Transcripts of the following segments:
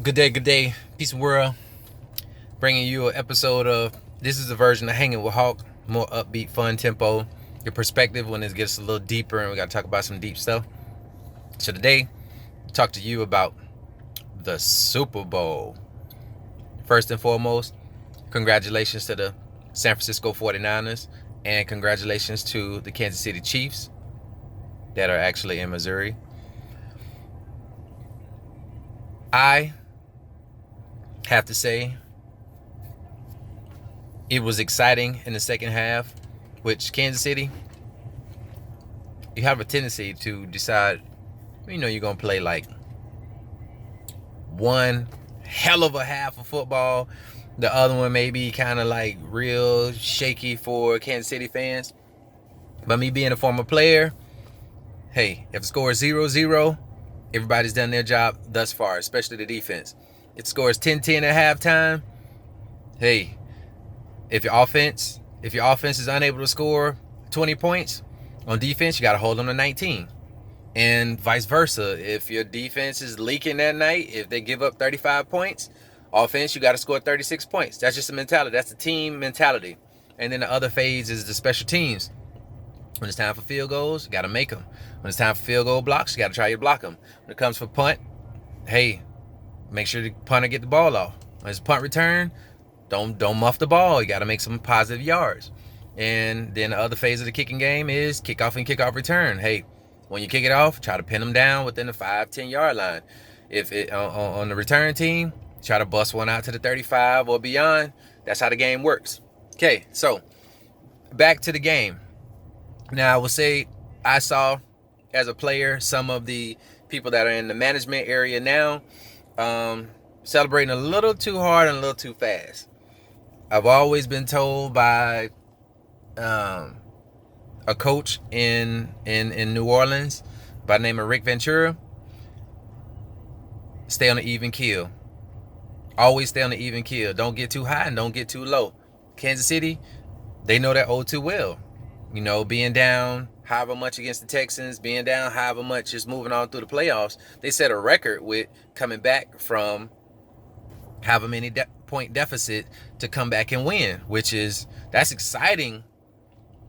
Good day, peace and world. Bringing you an episode of this is a version of Hanging with Hawk, more upbeat, fun tempo. Your perspective when it gets a little deeper, and we got to talk about some deep stuff. So today, talk to you about the Super Bowl. First and foremost, congratulations to the San Francisco 49ers, and congratulations to the Kansas City Chiefs that are actually in Missouri. I have to say it was exciting in the second half, which Kansas City, you have a tendency to decide, you're going to play like one hell of a half of football. The other one may be kind of like real shaky for Kansas City fans. But me being a former player, hey, if the score is 0-0, everybody's done their job thus far, especially the defense. If the score is 10-10 at halftime, hey, if your offense is unable to score 20 points on defense, you got to hold them to 19. And vice versa. If your defense is leaking that night, if they give up 35 points, offense, you got to score 36 points. That's just a mentality. That's the team mentality. And then the other phase is the special teams. When it's time for field goals, you got to make them. When it's time for field goal blocks, you got to try to block them. When it comes for punt, hey, make sure the punter get the ball off. When it's punt return, don't muff the ball. You got to make some positive yards. And then the other phase of the kicking game is kickoff and kickoff return. Hey, when you kick it off, try to pin them down within the 5-10 yard line. If it on the return team, try to bust one out to the 35 or beyond. That's how the game works. Okay, so back to the game. Now, I will say I saw as a player some of the people that are in the management area now celebrating a little too hard and a little too fast. I've always been told by a coach in New Orleans by the name of Rick Ventura, stay on the even keel. Always stay on the even keel. Don't get too high and don't get too low. Kansas City, they know that all too well. Being down however much against the Texans, being down however much just moving on through the playoffs. They set a record with coming back from however many point deficit to come back and win, that's exciting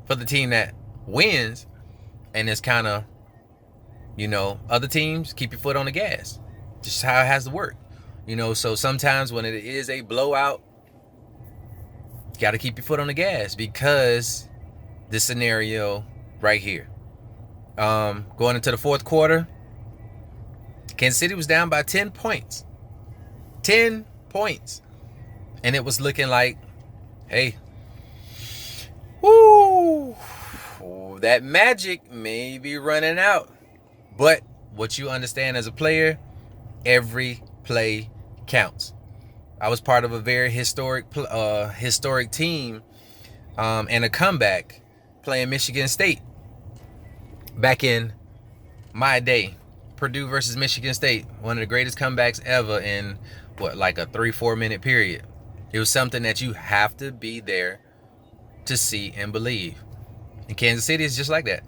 for the team that wins. And it's kind of, other teams, keep your foot on the gas. Just how it has to work. So sometimes when it is a blowout, you got to keep your foot on the gas because this scenario right here. Going into the fourth quarter, Kansas City was down by 10 points. 10 points. And it was looking like, hey, woo, that magic may be running out. But what you understand as a player, every play counts. I was part of a very historic team and a comeback playing Michigan State back in my day. Purdue versus Michigan State, one of the greatest comebacks ever in like a 3-4 minute period. It was something that you have to be there to see and believe. And Kansas City is just like that.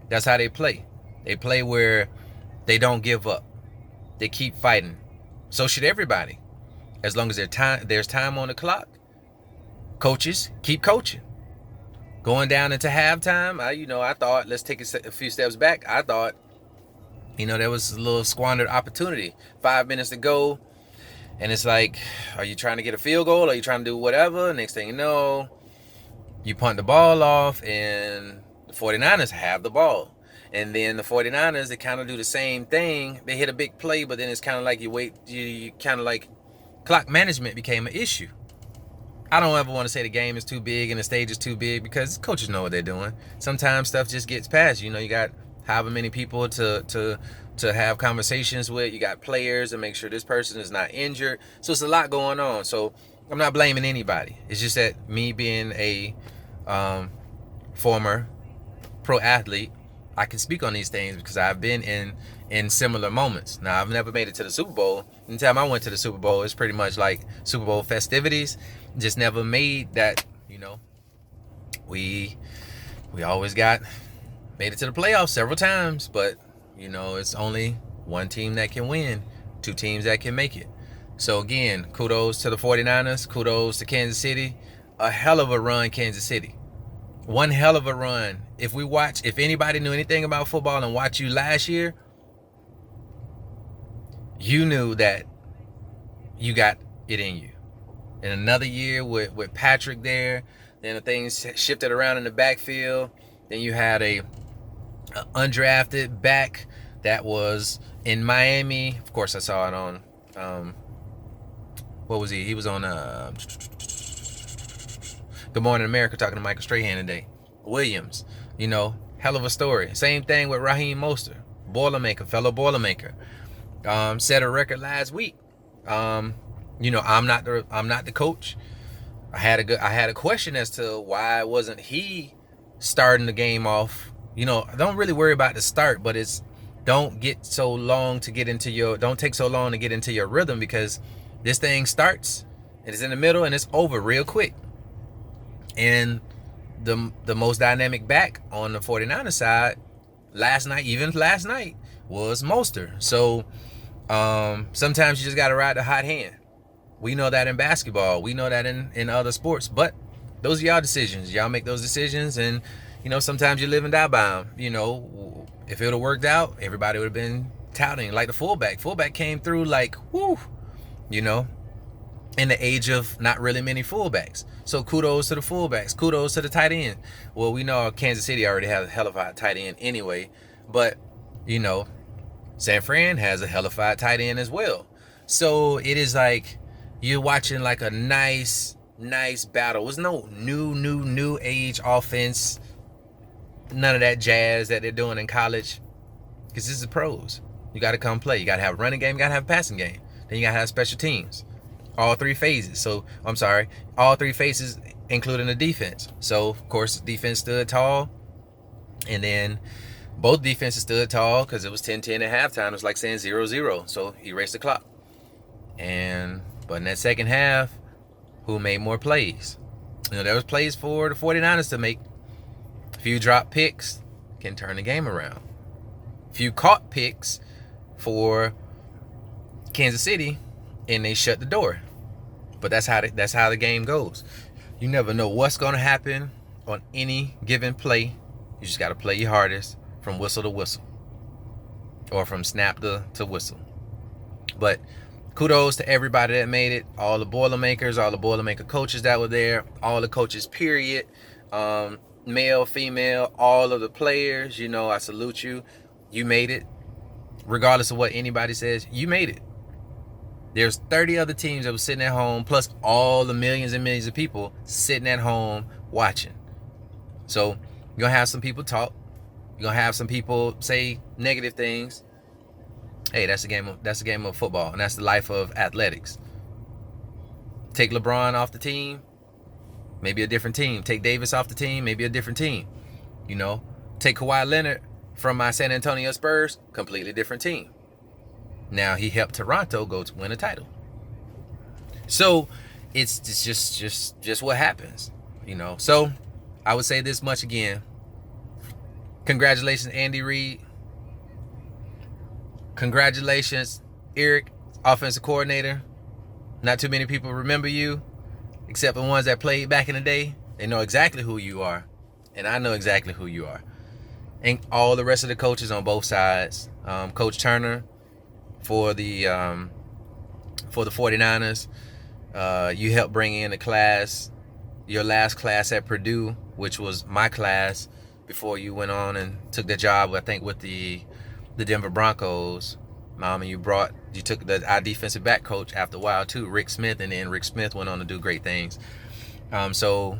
That's how they play. They play where they don't give up. They keep fighting. So should everybody. As long as there's time on the clock, coaches keep coaching. Going down into halftime, I thought, let's take a few steps back. I thought, there was a little squandered opportunity. 5 minutes to go. And it's like, are you trying to get a field goal? Are you trying to do whatever? Next thing you know, you punt the ball off and the 49ers have the ball. And then the 49ers, they kind of do the same thing. They hit a big play, but then it's kind of like you kind of like clock management became an issue. I don't ever want to say the game is too big and the stage is too big because coaches know what they're doing. Sometimes stuff just gets past. You got however many people to have conversations with. You got players to make sure this person is not injured. So it's a lot going on. So I'm not blaming anybody. It's just that me being a former pro athlete, I can speak on these things because I've been in similar moments. Now, I've never made it to the Super Bowl. Anytime I went to the Super Bowl, it's pretty much like Super Bowl festivities. Just never made that, we always made it to the playoffs several times, but, it's only one team that can win, two teams that can make it. So again, kudos to the 49ers, kudos to Kansas City. A hell of a run, Kansas City. One hell of a run. If anybody knew anything about football and watched you last year, you knew that you got it in you. In another year with Patrick there, then the things shifted around in the backfield. Then you had a undrafted back that was in Miami. Of course, I saw it on what was he? He was on Good Morning America talking to Michael Strahan today. Williams, hell of a story. Same thing with Raheem Mostert, fellow Boilermaker. Set a record last week. I'm not the coach. I had a question as to why wasn't he starting the game off. I don't really worry about the start, but don't take so long to get into your rhythm, because this thing starts and it's in the middle and it's over real quick. And the most dynamic back on the 49ers side last night was Mostert. So sometimes you just got to ride the hot hand. We know that in basketball. We know that in other sports. But those are y'all decisions. Y'all make those decisions. And, sometimes you live and die by them. If it would have worked out, everybody would have been touting. Like the fullback. Fullback came through like, whoo, in the age of not really many fullbacks. So kudos to the fullbacks. Kudos to the tight end. Well, we know Kansas City already has a hell of a tight end anyway. But, San Fran has a hell of a tight end as well. So it is like you're watching like a nice battle. It was no new age offense. None of that jazz that they're doing in college. Because this is pros. You got to come play. You got to have a running game. You got to have a passing game. Then you got to have special teams. All three phases. All three phases including the defense. So, of course, the defense stood tall. And then both defenses stood tall because it was 10-10 at halftime. It was like saying 0-0. So, he raced the clock. But in that second half, who made more plays? There was plays for the 49ers to make. A few drop picks can turn the game around. A few caught picks for Kansas City, and they shut the door. But that's how the game goes. You never know what's going to happen on any given play. You just got to play your hardest from whistle to whistle, or from snap to whistle. But kudos to everybody that made it. All the Boilermakers, all the Boilermaker coaches that were there, all the coaches, period. Male, female, all of the players. I salute you. You made it. Regardless of what anybody says, you made it. There's 30 other teams that were sitting at home, plus all the millions and millions of people sitting at home watching. So you're going to have some people talk. You're going to have some people say negative things. Hey, that's a game of football, and that's the life of athletics. Take LeBron off the team, maybe a different team. Take Davis off the team, maybe a different team. Take Kawhi Leonard from my San Antonio Spurs, completely different team. Now he helped Toronto go to win a title. So it's just what happens, So I would say this much again. Congratulations, Andy Reid. Congratulations, Eric, offensive coordinator. Not too many people remember you, except the ones that played back in the day. They know exactly who you are, and I know exactly who you are. And all the rest of the coaches on both sides. Coach Turner for the 49ers. You helped bring in a class, your last class at Purdue, which was my class before you went on and took the job, I think, with the Denver Broncos. And you took our defensive back coach after a while too, Rick Smith, and then Rick Smith went on to do great things. So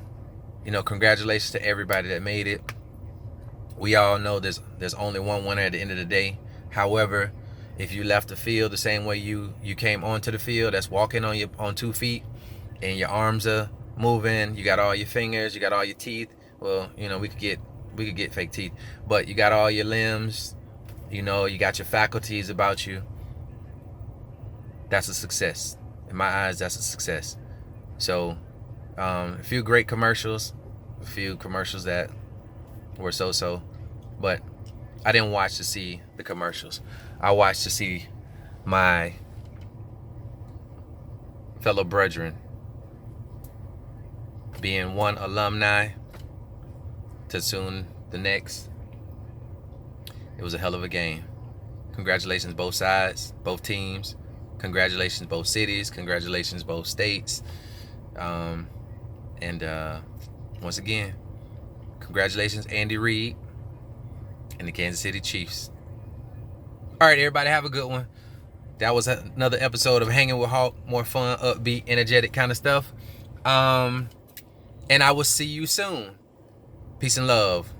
congratulations to everybody that made it. We all know there's only one winner at the end of the day. However, if you left the field the same way you came onto the field, that's walking on 2 feet, and your arms are moving, you got all your fingers, you got all your teeth. Well, we could get fake teeth, but you got all your limbs, you got your faculties about you. That's a success. In my eyes, that's a success. So, a few great commercials, a few commercials that were so-so, but I didn't watch to see the commercials. I watched to see my fellow brethren, being one alumni to soon the next. It was a hell of a game. Congratulations both sides, both teams. Congratulations both cities. Congratulations both states. Once again, congratulations Andy Reid and the Kansas City Chiefs. All right, everybody, have a good one. That was another episode of Hanging with Hawk. More fun, upbeat, energetic kind of stuff. And I will see you soon. Peace and love.